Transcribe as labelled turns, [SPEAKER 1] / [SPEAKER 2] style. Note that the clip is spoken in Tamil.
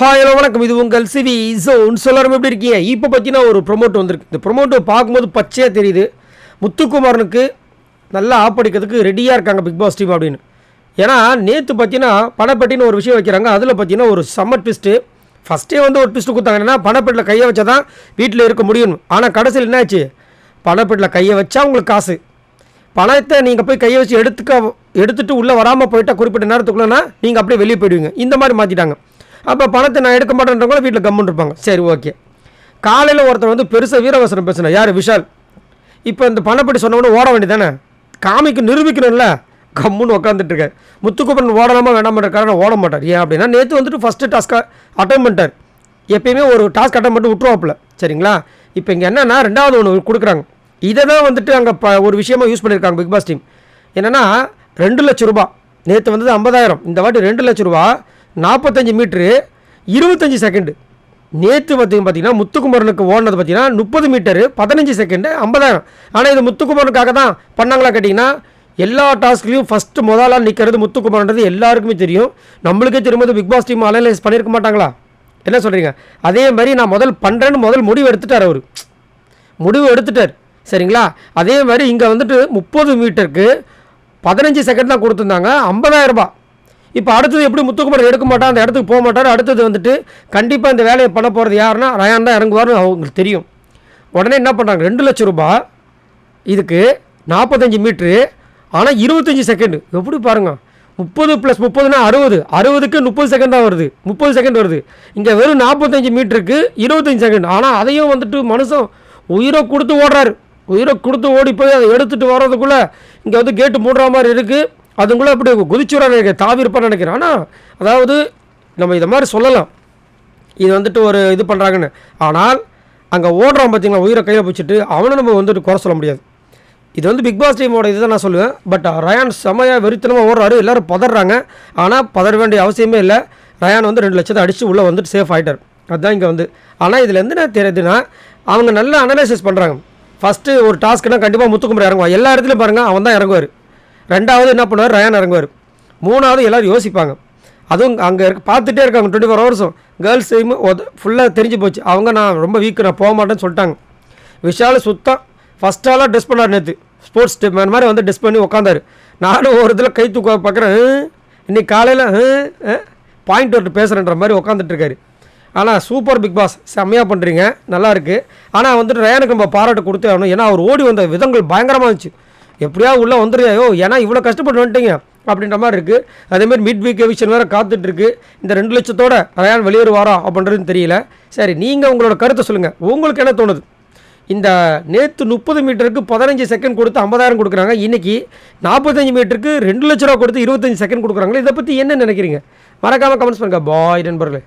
[SPEAKER 1] ஹாய் ஹலோ வணக்கம். இது உங்கள் சிவி ஜோன். எல்லாரும் எப்படி இருக்கீங்க? இப்போ பார்த்தீங்கன்னா ஒரு ப்ரொமோட் வந்திருக்கு. இந்த ப்ரொமோட்டை பார்க்கும்போது பச்சையாக தெரியுது. முத்துக்குமாரனுக்கு நல்லா ஆப்படிக்கிறதுக்கு ரெடியாக இருக்காங்க பிக் பாஸ் டீம் அப்படின்னு. ஏன்னா நேற்று பார்த்தீங்கன்னா பணப்பெட்டின்னு ஒரு விஷயம் வைக்கிறாங்க. அதில் பார்த்தீங்கன்னா ஒரு சம்மர் ட்விஸ்ட்டு. ஃபஸ்ட்டே வந்து ஒரு ட்விஸ்ட்டு கொடுத்தாங்க. என்னன்னா பணப்பெட்டியில் கையை வச்சா தான் வீட்டில் இருக்க முடியும். ஆனால் கடைசியில் என்னாச்சு? பணப்பெட்டியில் கையை வச்சா உங்களுக்கு காசு, பணத்தை நீங்கள் போய் கையை வச்சு எடுத்துகிட்டு உள்ளே வராமல் போயிட்டால் குறிப்பிட்ட நேரத்துக்குள்ளேனா நீங்கள் அப்படியே வெளியே போயிடுவீங்க. இந்த மாதிரி மாற்றிட்டாங்க. அப்போ பணத்தை நான் எடுக்க மாட்டேன்றவங்களும் வீட்டில் கம்முன்னு இருப்பாங்க. சரி, ஓகே. காலையில் ஒருத்தர் வந்து பெருசாக வீரவசனம் பேசினா யார்? விஷால். இப்போ இந்த பணப்படி சொன்னவொன்னே ஓட வேண்டியதானே? காமிக்கு நிரூபிக்கணும்ல. கம்முன்னு உட்காந்துட்டுருக்கார். முத்துக்குமரன் ஓடலாமா வேண்டாம் காரணம் ஓட மாட்டார். ஏன் அப்படின்னா நேற்று வந்துட்டு ஃபஸ்ட்டு டாஸ்க்காக அட்டன் பண்ணிட்டார். எப்பயுமே ஒரு டாஸ்க் அட்டன் பண்ணிட்டு விட்டுருவாப்பில். சரிங்களா? இப்போ இங்கே என்னென்னா ரெண்டாவது ஒன்று கொடுக்குறாங்க. இதை தான் வந்துட்டு அங்கே ஒரு விஷயமாக யூஸ் பண்ணியிருக்காங்க பிக் பாஸ் டீம். என்னென்னா 2 லட்சம் ரூபா. நேற்று வந்தது 50,000. இந்த வாட்டி 2 லட்ச ரூபா, 45 மீட்ரு, 25 செகண்டு. நேற்று பார்த்தீங்கன்னா முத்துக்குமரனுக்கு ஓடினது பார்த்தீங்கன்னா 30 மீட்டரு, 15 செகண்டு, 50,000. ஆனால் இது முத்துக்குமரனுக்காக தான் பண்ணாங்களா கேட்டிங்கன்னா, எல்லா டாஸ்க்லையும் ஃபஸ்ட்டு முதலாக நிற்கிறது முத்துக்குமரன்றது எல்லாருக்குமே தெரியும். நம்மளுக்கே திரும்ப பிக் பாஸ் டீம் அனலைஸ் பண்ணியிருக்க மாட்டாங்களா? என்ன சொல்கிறீங்க? அதே மாதிரி நான் பண்ணுறேன்னு முடிவு எடுத்துட்டார். அவர் முடிவு எடுத்துட்டார். சரிங்களா? அதே மாதிரி இங்கே வந்துட்டு 30 மீட்டருக்கு 15 செகண்ட் தான் கொடுத்துருந்தாங்க, 50,000 ரூபாய். இப்போ அடுத்தது எப்படி முத்துக்குமரன் எடுக்க மாட்டார், அந்த இடத்துக்கு போக மாட்டார். அடுத்தது வந்துட்டு கண்டிப்பாக இந்த வேலையை பண்ண போகிறது யாருன்னா ரயான் தான் இறங்குவார்னு அவங்களுக்கு தெரியும். உடனே என்ன பண்ணுறாங்க? 2 லட்சம் ரூபாய் இதுக்கு 45 மீட்ரு, ஆனால் 25 செகண்டு. எப்படி பாருங்கள்? 30 + 30னா 60. 60க்கு 30 செகண்ட் தான் வருது. 30 செகண்ட் வருது. இங்கே வெறும் 45 மீட்டருக்கு 25 செகண்ட். ஆனால் அதையும் வந்துட்டு மனுஷன் உயிரை கொடுத்து ஓடுறாரு. உயிரை கொடுத்து ஓடி போய் அதை எடுத்துகிட்டு வர்றதுக்குள்ளே இங்கே வந்து கேட்டு மூடுற மாதிரி இருக்குது. அதுக்குள்ளே அப்படி குதிச்சுறான்னு நினைக்கிறேன், தாவி இருப்பான்னு நினைக்கிறேன். ஆனால் அதாவது நம்ம இதை மாதிரி சொல்லலாம், இது வந்துட்டு ஒரு இது பண்ணுறாங்கன்னு. ஆனால் அங்கே ஓடுறான் பார்த்தீங்களா, உயிரை கையில் பிடிச்சிட்டு, அவனை நம்ம வந்துட்டு குறை சொல்ல முடியாது. இது வந்து பிக் பாஸ் டீமோட இது தான் நான் சொல்லுவேன். பட் ரயான் செமையாக வெறித்தனமாக ஓடுறாரு. எல்லோரும் பதறாங்க. ஆனால் பதற வேண்டிய அவசியமே இல்லை. ரயான் வந்து 2 லட்சத்தை அடித்து உள்ளே வந்துட்டு சேஃப் ஆகிட்டார். அதுதான் இங்கே வந்து. ஆனால் இதில் எந்த தெரியுதுன்னா, அவங்க நல்ல அனலைசிஸ் பண்ணுறாங்க. ஃபஸ்ட்டு ஒரு டாஸ்க்குனால் கண்டிப்பாக முத்துக்குமரன் இறங்குவான். எல்லா இடத்துலையும் பாருங்கள், அவன் தான் இறங்குவார். ரெண்டாவது என்ன பண்ணுவார்? ரயான் இறங்குவார். மூணாவது எல்லோரும் யோசிப்பாங்க. அதுவும் அங்கே பார்த்துட்டே இருக்காங்க 24 ஹவர்ஸும். கேர்ள்ஸ் டீம் ஃபுல்லாக தெரிஞ்சு போச்சு. அவங்க நான் ரொம்ப வீக்கு, நான் போக மாட்டேன்னு சொல்லிட்டாங்க. விஷால் சுத்தம் ஃபஸ்ட்டாலாம் ட்ரெஸ் பண்ணார். நேற்று ஸ்போர்ட்ஸ் மேன் மாதிரி வந்து ட்ரெஸ் பண்ணி உட்காந்தார். நானும் ஒரு இதில் கை தூக்க பார்க்குறேன். இன்றைக்கி காலையில் பாயிண்ட் விட்டு பேசுகிறேன்ற மாதிரி உட்காந்துட்ருக்காரு. ஆனால் சூப்பர் பிக் பாஸ், செம்மையாக பண்ணுறீங்க, நல்லாயிருக்கு. ஆனால் வந்துட்டு ரயானுக்கு நம்ம பாராட்டு கொடுத்தே ஆகணும். ஏன்னா அவர் ஓடி வந்த விதங்கள் பயங்கரமாக இருந்துச்சு. எப்படியா உள்ளே வந்துடுறியோ, ஏன்னா இவ்வளோ கஷ்டப்பட்டு வந்துட்டீங்க அப்படின்ற மாதிரி இருக்குது. அதேமாதிரி மிட் வீக் எவிக்ஷன் வேறு காத்துட்ருக்கு. இந்த 2 லட்சத்தோட ரயான் வெளியேறுவாரா அப்படின்றதுன்னு தெரியல. சரி, நீங்கள் உங்களோட கருத்தை சொல்லுங்கள். உங்களுக்கு என்ன தோணுது? இந்த நேற்று 30 மீட்டருக்கு 15 செகண்ட் கொடுத்து 50,000 கொடுக்குறாங்க. இன்றைக்கி 45 மீட்டருக்கு 2 லட்ச ரூபா கொடுத்து 25 செகண்ட் கொடுக்குறாங்களே, இதை பற்றி என்ன நினைக்கிறீங்க? மறக்காமல் கமெண்ட்ஸ் பண்ணுங்கள். பாய் நண்பர்களே.